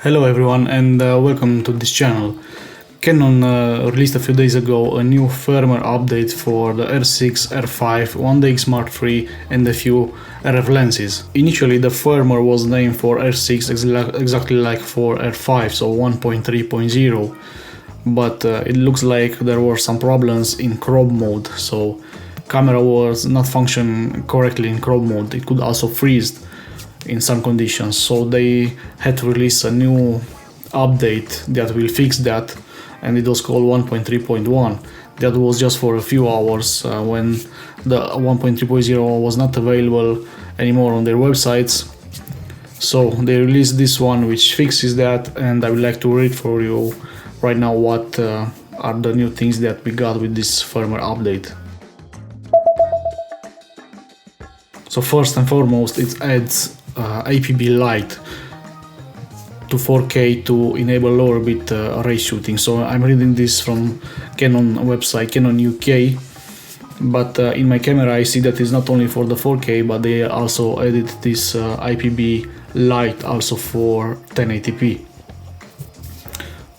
Hello everyone and welcome to this channel. Canon released a few days ago a new firmware update for the R6, R5, 1DX Mark III and a few RF lenses. Initially the firmware was named for R6 exactly like for R5, so 1.3.0, but it looks like there were some problems in crop mode, so camera was not functioning correctly in crop mode. It could also freeze in some conditions, so they had to release a new update that will fix that, and it was called 1.3.1. that was just for a few hours when the 1.3.0 was not available anymore on their websites. So they released this one which fixes that, and I would like to read for you right now what are the new things that we got with this firmware update. So first and foremost, it adds IPB Light to 4K to enable lower bit array shooting. So I'm reading this from Canon website, Canon UK, but in my camera I see that it's not only for the 4K, but they also added this IPB Light also for 1080p.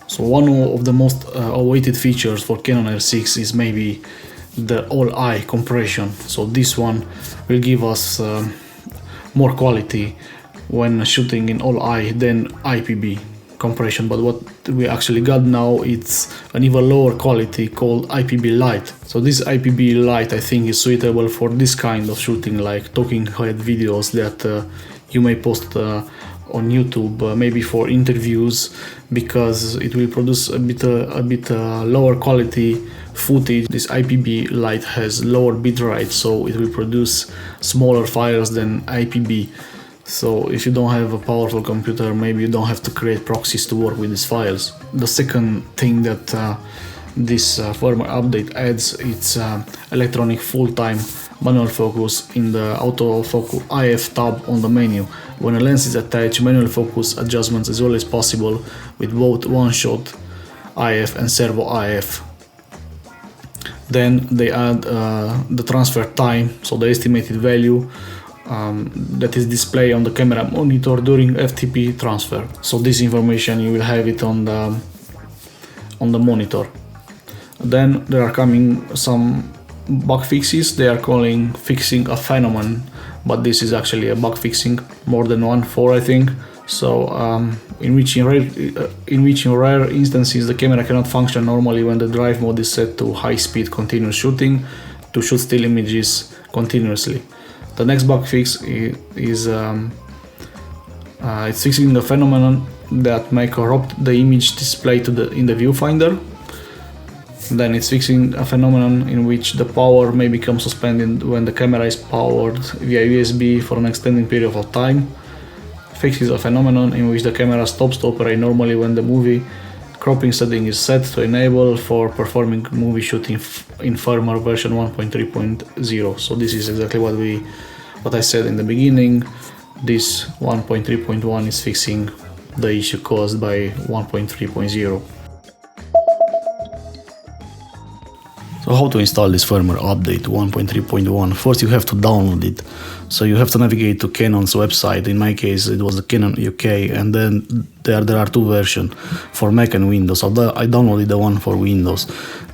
So one of the most awaited features for Canon R6 is maybe the all-eye compression. So this one will give us more quality when shooting in all-eye than IPB compression, but what we actually got now, it's an even lower quality called IPB Light. So this IPB Light I think is suitable for this kind of shooting, like talking head videos that you may post on YouTube, maybe for interviews, because it will produce a bit lower quality footage. This IPB Light has lower bitrate, so it will produce smaller files than IPB. So if you don't have a powerful computer, maybe you don't have to create proxies to work with these files. The second thing that this firmware update adds, it's electronic full-time manual focus in the autofocus IF tab on the menu. When a lens is attached, manual focus adjustments is always possible with both one-shot IF and servo IF. Then they add the transfer time, so the estimated value that is displayed on the camera monitor during FTP transfer. So this information you will have it on the monitor. Then there are coming some bug fixes. They are calling fixing a phenomenon, but this is actually a bug fixing, more than one, 4 I think. So in which in rare instances the camera cannot function normally when the drive mode is set to high speed continuous shooting to shoot still images continuously. The next bug fix is it's fixing the phenomenon that may corrupt the image display in the viewfinder. Then it's fixing a phenomenon in which the power may become suspended when the camera is powered via USB for an extended period of time. Fixes a phenomenon in which the camera stops to operate normally when the movie cropping setting is set to enable for performing movie shooting in firmware version 1.3.0. So this is exactly what I said in the beginning. This 1.3.1 is fixing the issue caused by 1.3.0. So how to install this firmware update 1.3.1? First you have to download it. So you have to navigate to Canon's website. In my case it was the Canon UK, and then there are two versions for Mac and Windows. So I downloaded the one for Windows.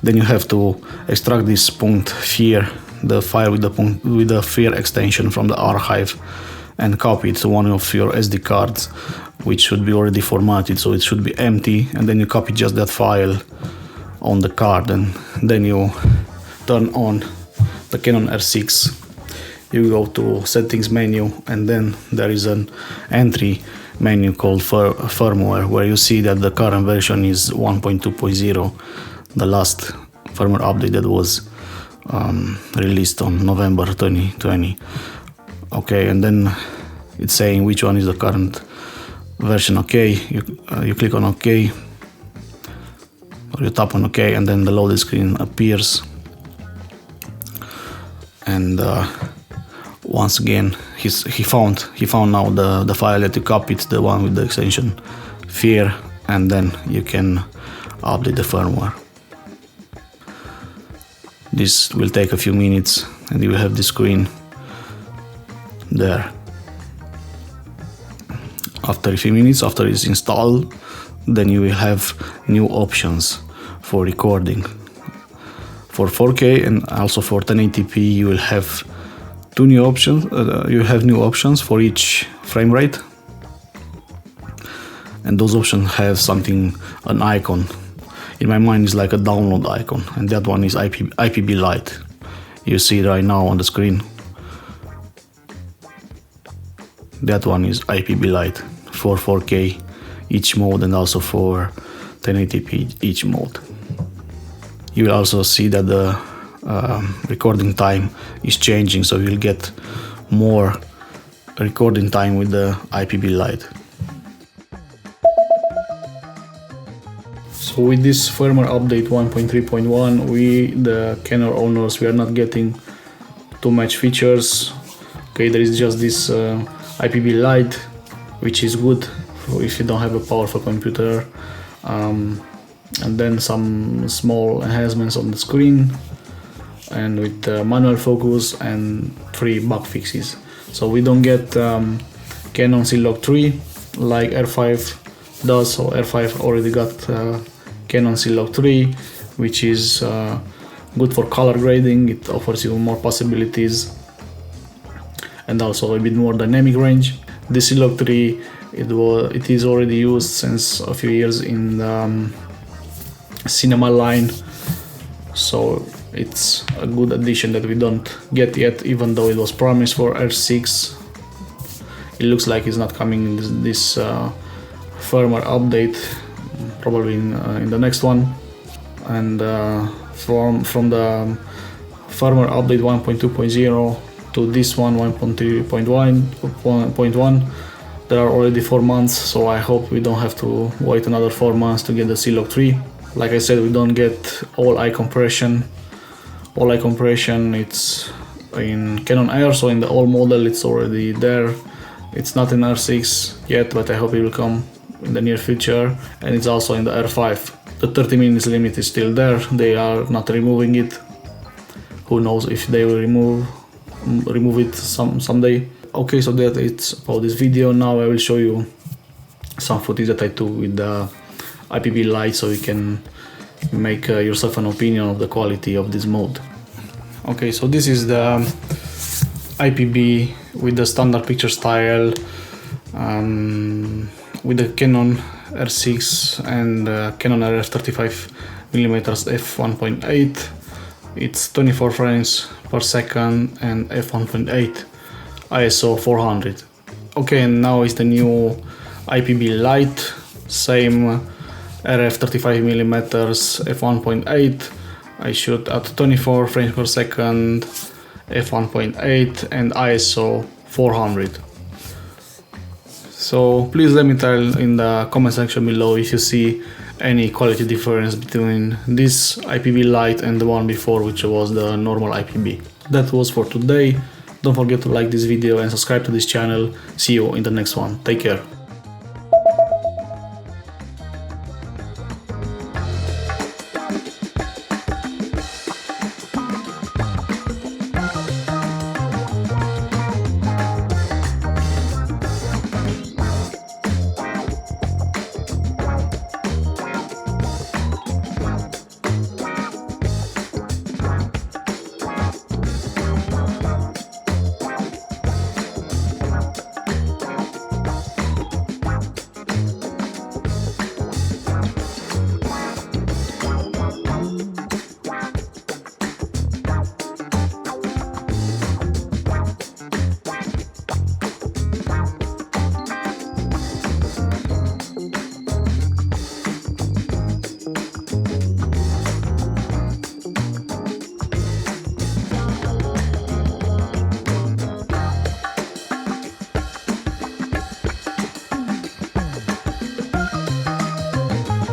Then you have to extract this .FIR, the file with the FIR extension from the archive, and copy it to one of your SD cards, which should be already formatted, so it should be empty, and then you copy just that file on the card, and then you turn on the Canon R6. You go to settings menu, and then there is an entry menu called firmware, where you see that the current version is 1.2.0, the last firmware update that was released on November 2020. Okay, and then it's saying which one is the current version. Okay, you click on OK, or you tap on OK, and then the loaded screen appears. And once again, he found now the file that you copied, the one with the extension FIR, and then you can update the firmware. This will take a few minutes, and you will have the screen there. after a few minutes after it's installed, then you will have new options for recording. For 4K and also for 1080p, you will have two new options. You have new options for each frame rate, and those options have something, an icon. In my mind, it's like a download icon, and that one is IPB Light. You see it right now on the screen. That one is IPB Light for 4K each mode and also for 1080p each mode. You will also see that the recording time is changing, so you'll get more recording time with the IPB Light. So with this firmware update 1.3.1, we, the Canon owners, we are not getting too much features. Okay, there is just this IPB Light, which is good if you don't have a powerful computer, and then some small enhancements on the screen, and with manual focus and 3 bug fixes. So we don't get Canon C-Log 3 like R5 does. So R5 already got Canon C-Log 3, which is good for color grading. It offers you more possibilities and also a bit more dynamic range. This C-Log 3, it is already used since a few years in the cinema line, so it's a good addition that we don't get yet, even though it was promised for R6. It looks like it's not coming in this firmware update, probably in the next one. And from the firmware update 1.2.0 to this one 1.3.1, there are already 4 months, so I hope we don't have to wait another 4 months to get the C-Log 3. Like I said, we don't get all eye compression. All eye compression, it's in Canon R, so in the old model it's already there. It's not in R6 yet, but I hope it will come in the near future. And it's also in the R5. The 30 minutes limit is still there. They are not removing it. Who knows if they will remove it someday. Okay, so that it's about this video. Now I will show you some footage that I took with the IPB Light, so you can make yourself an opinion of the quality of this mode. Okay, so this is the IPB with the standard picture style, with the Canon R6 and Canon RF 35mm f1.8. It's 24 frames per second and f1.8 ISO 400. Okay, and now is the new IPB Light, same RF 35mm f1.8. I shoot at 24 frames per second, f1.8 and ISO 400. So please let me tell in the comment section below if you see any quality difference between this IPB Light and the one before, which was the normal IPB. That was for today. Don't forget to like this video and subscribe to this channel. See you in the next one. Take care.